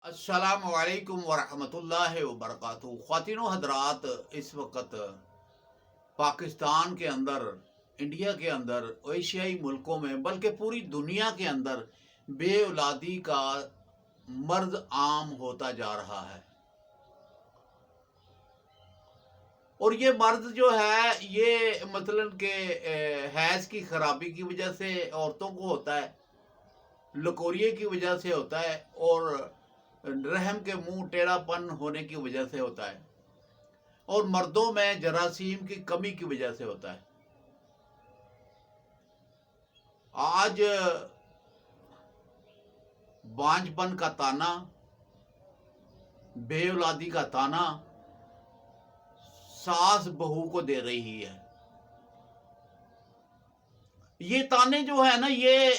अस्सलाम वालेकुम वरहमतुल्लाहि वबरकातुहू। ख्वातीनो हजरात, इस वक्त पाकिस्तान के अंदर, इंडिया के अंदर, एशियाई मुल्कों में, बल्कि पूरी दुनिया के अंदर बे औलादी का मर्ज आम होता जा रहा है। और ये मर्ज जो है, ये मतलब कि हैज़ की खराबी की वजह से औरतों को होता है, लकोरिए की वजह से होता है, और रहम के मुंह टेढ़ापन होने की वजह से होता है, और मर्दों में जरासीम की कमी की वजह से होता है। आज बांझपन का ताना, बे औलादी का ताना सास बहू को दे रही है। ये ताने जो है ना, ये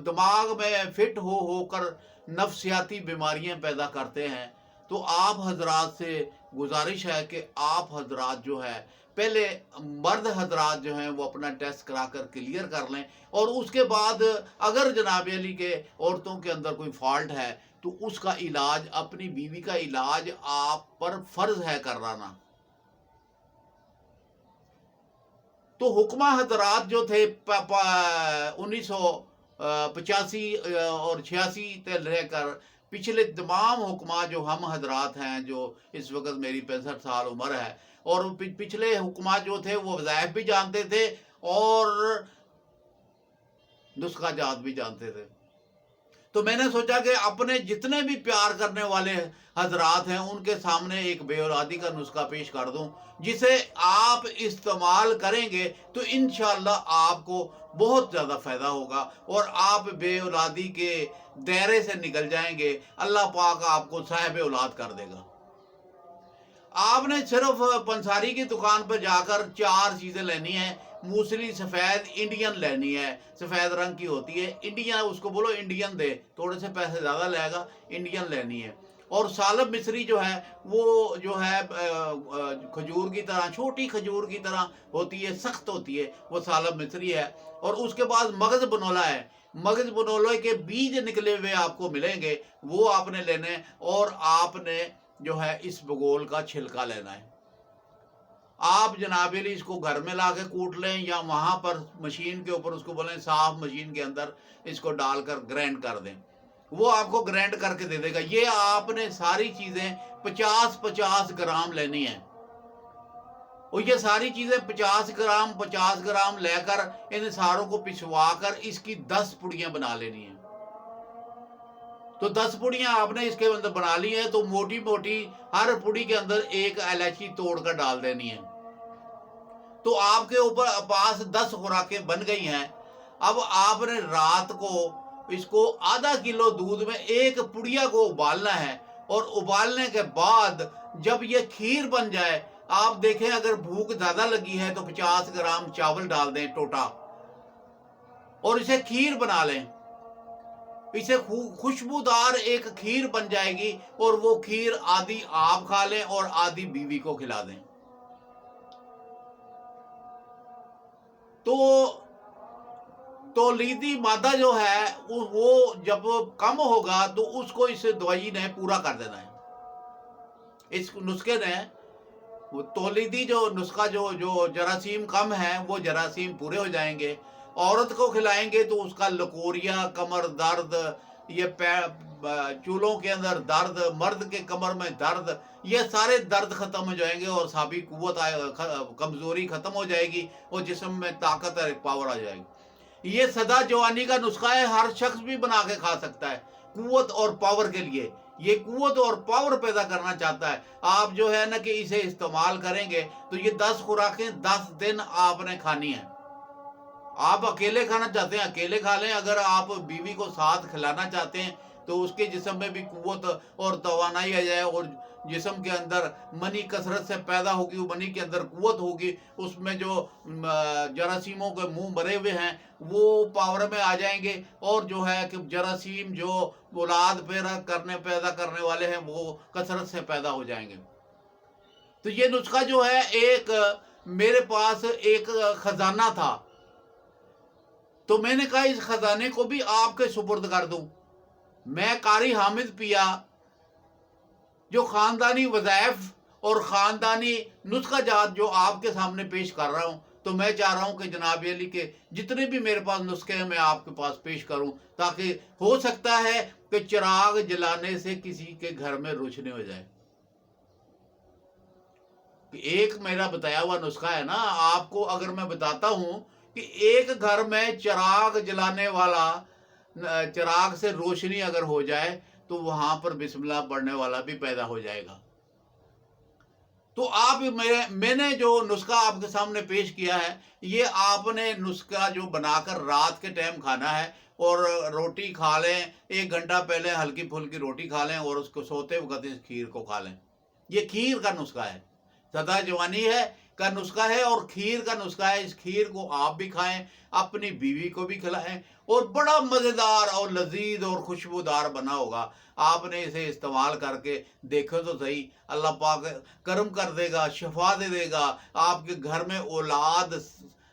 दिमाग में फिट होकर नफ्सियाती बीमारियां पैदा करते हैं। तो आप हजरात से गुजारिश है कि आप हजरात जो है, पहले मर्द हजरात जो हैं वो अपना टेस्ट करा कर क्लियर कर लें, और उसके बाद अगर जनाब अली के औरतों के अंदर कोई फॉल्ट है तो उसका इलाज, अपनी बीवी का इलाज आप पर फर्ज है करवाना। तो हुक्मा हजरात जो थे 1985 और 86 से लेकर पिछले तमाम हुक्मा जो हम हजरात हैं, जो इस वक्त मेरी 65 साल उम्र है, और पिछले हुक्मा जो थे वो वज़ाइफ भी जानते थे और नुस्खा जात भी जानते थे। तो मैंने सोचा कि अपने जितने भी प्यार करने वाले हजरात हैं उनके सामने एक बे औलादी का नुस्खा पेश कर दूं, जिसे आप इस्तेमाल करेंगे तो इंशाअल्लाह आपको बहुत ज़्यादा फ़ायदा होगा और आप बे औलादी के दायरे से निकल जाएंगे। अल्लाह पाक आपको साहिब औलाद कर देगा। आपने सिर्फ पंसारी की दुकान पर जाकर 4 चीज़ें लेनी है। मूसली सफ़ेद इंडियन लेनी है, सफ़ेद रंग की होती है। इंडियन, उसको बोलो इंडियन दे, थोड़े से पैसे ज़्यादा लेगा, इंडियन लेनी है। और सालब मिस्री जो है वो जो है खजूर की तरह, छोटी खजूर की तरह होती है, सख्त होती है, वो सालब मिस्री है। और उसके बाद मगज़ बनोला है, मगज़ बनोले के बीज निकले हुए आपको मिलेंगे, वो आपने लेने। और आपने जो है इस बगोल का छिलका लेना है। आप जनाबेली इसको घर में ला के कूट लें, या वहां पर मशीन के ऊपर उसको बोलें साफ मशीन के अंदर इसको डालकर ग्राइंड कर दें, वो आपको ग्राइंड करके दे देगा। ये आपने सारी चीजें 50-50 ग्राम लेनी है, और ये सारी चीजें 50 ग्राम लेकर इन सारों को पिसवा कर इसकी 10 पुड़ियां बना लेनी है। तो 10 पुड़ियां आपने इसके अंदर बना ली है, तो मोटी मोटी हर पुड़ी के अंदर एक इलायची तोड़कर डाल देनी है। तो आपके ऊपर पास 10 खुराकें बन गई हैं। अब आपने रात को इसको आधा किलो दूध में एक पुड़िया को उबालना है, और उबालने के बाद जब ये खीर बन जाए, आप देखें अगर भूख ज्यादा लगी है तो 50 ग्राम चावल डाल दें टोटा, और इसे खीर बना लें। इसे खुशबूदार एक खीर बन जाएगी, और वो खीर आधी आप खा लें और आधी बीवी को खिला दें। तो तौलीदी मादा जो है वो जब कम होगा तो उसको इस दवाई ने पूरा कर देना है। इस नुस्खे ने, वो तौलीदी जो नुस्खा, जो जो जरासीम कम है वो जरासीम पूरे हो जाएंगे। औरत को खिलाएंगे तो उसका लकोरिया, कमर दर्द, ये चूलों के अंदर दर्द, मर्द के कमर में दर्द, ये सारे दर्द खत्म हो जाएंगे, और साबी कुव्वत कमजोरी खत्म हो जाएगी, और जिस्म में ताकत और पावर आ जाएगी। ये सदा जवानी का नुस्खा है, हर शख्स भी बना के खा सकता है कुव्वत और पावर के लिए। ये कुव्वत और पावर पैदा करना चाहता है। आप जो है ना कि इसे इस्तेमाल करेंगे तो ये 10 खुराकें 10 दिन आपने खानी है। आप अकेले खाना चाहते हैं अकेले खा लें, अगर आप बीवी को साथ खिलाना चाहते हैं तो उसके जिस्म में भी कुव्वत और तवानाई आ जाए, और जिस्म के अंदर मनी कसरत से पैदा होगी, मनी के अंदर कुव्वत होगी, उसमें जो जरासीमों के मुंह भरे हुए हैं वो पावर में आ जाएंगे, और जो है कि जरासीम जो औलाद पैदा करने वाले हैं वो कसरत से पैदा हो जाएंगे। तो ये नुस्खा जो है, एक मेरे पास एक खजाना था, तो मैंने कहा इस खजाने को भी आपके सुपुर्द कर दूं। मैं कारी हामिद पिया जो ख़ानदानी वज़ाइफ और ख़ानदानी नुस्खा जात जो आपके सामने पेश कर रहा हूँ, तो मैं चाह रहा हूँ कि जनाब अली के जितने भी मेरे पास नुस्खे हैं मैं आपके पास पेश करूँ, ताकि हो सकता है कि चिराग जलाने से किसी के घर में रोशनी हो जाए। एक मेरा बताया हुआ नुस्खा है ना, आपको अगर मैं बताता हूँ कि एक घर में चिराग जलाने वाला, चिराग से रोशनी अगर हो जाए तो वहां पर बिस्मिल्लाह पढ़ने वाला भी पैदा हो जाएगा। तो आप मैंने जो नुस्खा आपके सामने पेश किया है, ये आपने नुस्खा जो बनाकर रात के टाइम खाना है, और रोटी खा लें, 1 घंटा पहले हल्की फुल्की रोटी खा लें और उसको सोते वक्त इस खीर को खा लें। ये खीर का नुस्खा है, सदा जवानी है का नुस्खा है और खीर का नुस्खा है। इस खीर को आप भी खाएं, अपनी बीवी को भी खिलाएं, और बड़ा मज़ेदार और लजीज और खुशबूदार बना होगा। आपने इसे इस्तेमाल करके देखो तो सही, अल्लाह पाक करम कर देगा, शफा दे देगा, आपके घर में औलाद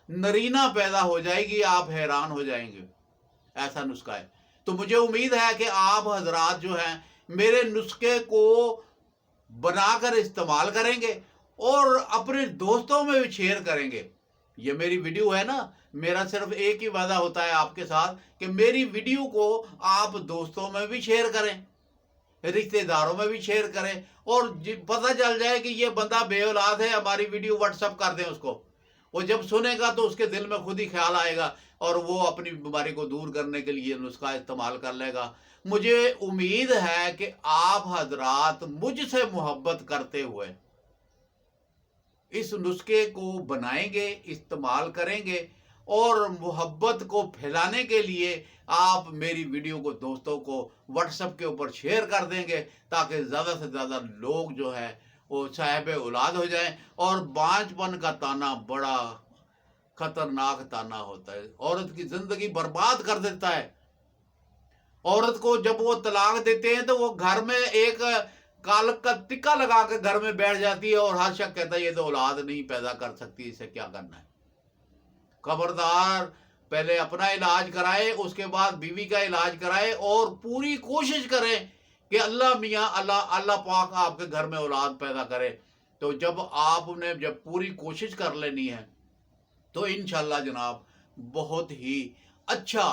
नरीना पैदा हो जाएगी, आप हैरान हो जाएंगे। ऐसा नुस्खा है। तो मुझे उम्मीद है कि आप हजरात जो हैं मेरे नुस्खे को बनाकर इस्तेमाल करेंगे और अपने दोस्तों में भी शेयर करेंगे। ये मेरी वीडियो है ना, मेरा सिर्फ एक ही वादा होता है आपके साथ कि मेरी वीडियो को आप दोस्तों में भी शेयर करें, रिश्तेदारों में भी शेयर करें, और पता चल जाए कि ये बंदा बेऔलाद है, हमारी वीडियो व्हाट्सअप कर दें उसको। वो जब सुनेगा तो उसके दिल में खुद ही ख्याल आएगा और वो अपनी बीमारी को दूर करने के लिए नुस्खा इस्तेमाल कर लेगा। मुझे उम्मीद है कि आप हजरात मुझसे मोहब्बत करते हुए इस नुस्खे को बनाएंगे, इस्तेमाल करेंगे, और मोहब्बत को फैलाने के लिए आप मेरी वीडियो को दोस्तों को व्हाट्सएप के ऊपर शेयर कर देंगे, ताकि ज़्यादा से ज़्यादा लोग जो है वो साहिब औलाद हो जाएं। और बांझपन का ताना बड़ा खतरनाक ताना होता है, औरत की ज़िंदगी बर्बाद कर देता है। औरत को जब वो तलाक देते हैं तो वो घर में एक काल का टिक्का लगा के घर में बैठ जाती है, और हर शख्स कहता है ये तो औलाद नहीं पैदा कर सकती, इसे क्या करना है। खबरदार, पहले अपना इलाज कराए, उसके बाद बीवी का इलाज कराए, और पूरी कोशिश करें कि अल्लाह मियाँ अल्लाह पाक आपके घर में औलाद पैदा करे। तो जब आपने जब पूरी कोशिश कर लेनी है तो इंशाल्लाह जनाब बहुत ही अच्छा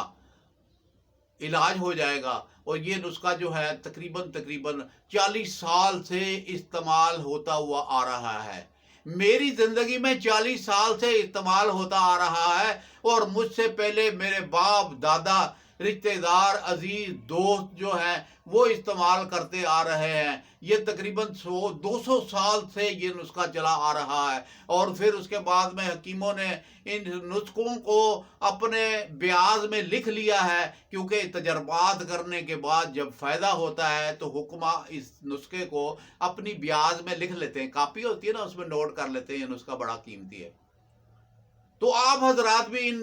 इलाज हो जाएगा। और ये नुस्खा जो है तकरीबन 40 साल से इस्तेमाल होता हुआ आ रहा है। मेरी ज़िंदगी में 40 साल से इस्तेमाल होता आ रहा है, और मुझसे पहले मेरे बाप दादा, रिश्तेदार, अजीज, दोस्त जो हैं वो इस्तेमाल करते आ रहे हैं। ये तकरीबन 100-200 साल से ये नुस्खा चला आ रहा है। और फिर उसके बाद में हकीमों ने इन नुस्खों को अपने ब्याज में लिख लिया है, क्योंकि तजर्बात करने के बाद जब फ़ायदा होता है तो हुक्मा इस नुस्खे को अपनी ब्याज में लिख लेते हैं। कापी होती है ना, उसमें नोट कर लेते हैं, ये नुस्खा बड़ा कीमती है। तो आप हजरात भी इन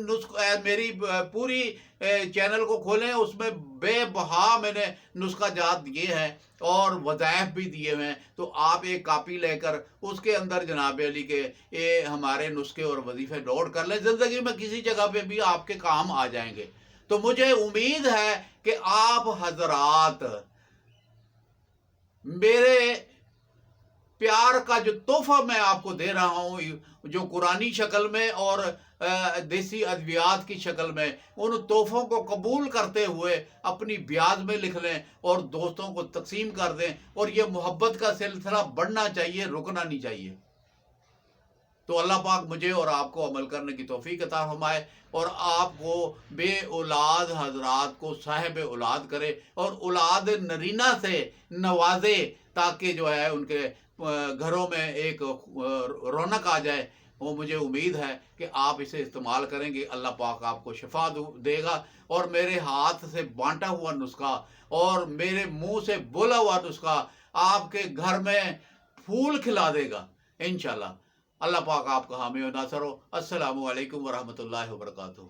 मेरी पूरी चैनल को खोलें, उसमें बेबहा मैंने नुस्खा जात दिए हैं और वज़ाइफ भी दिए हुए हैं। तो आप एक कापी लेकर उसके अंदर जनाब अली के ये हमारे नुस्खे और वजीफ़े नोट कर लें, ज़िंदगी में किसी जगह पे भी आपके काम आ जाएंगे। तो मुझे उम्मीद है कि आप हजरात मेरे प्यार का जो तोहफा मैं आपको दे रहा हूँ, जो कुरानी शक्ल में और देसी अद्वियात की शक्ल में, उन तोहफ़ों को कबूल करते हुए अपनी ब्याज में लिख लें और दोस्तों को तकसीम कर दें। और ये मोहब्बत का सिलसिला बढ़ना चाहिए, रुकना नहीं चाहिए। तो अल्लाह पाक मुझे और आपको अमल करने की तौफीक अता फरमाए, और आपको बे औलाद हजरात को साहिब औलाद करे, और औलाद नरीना से नवाजे, ताकि जो है उनके घरों में एक रौनक आ जाए। वो मुझे उम्मीद है कि आप इसे इस्तेमाल करेंगे, अल्लाह पाक आपको शिफा देगा, और मेरे हाथ से बांटा हुआ नुस्खा और मेरे मुंह से बोला हुआ नुस्खा आपके घर में फूल खिला देगा इंशाल्लाह। अल्लाह पाक आपका हामी और नासर हो। अस्सलामु अलैकुम वरहमतुल्लाहि वबरकातुहू।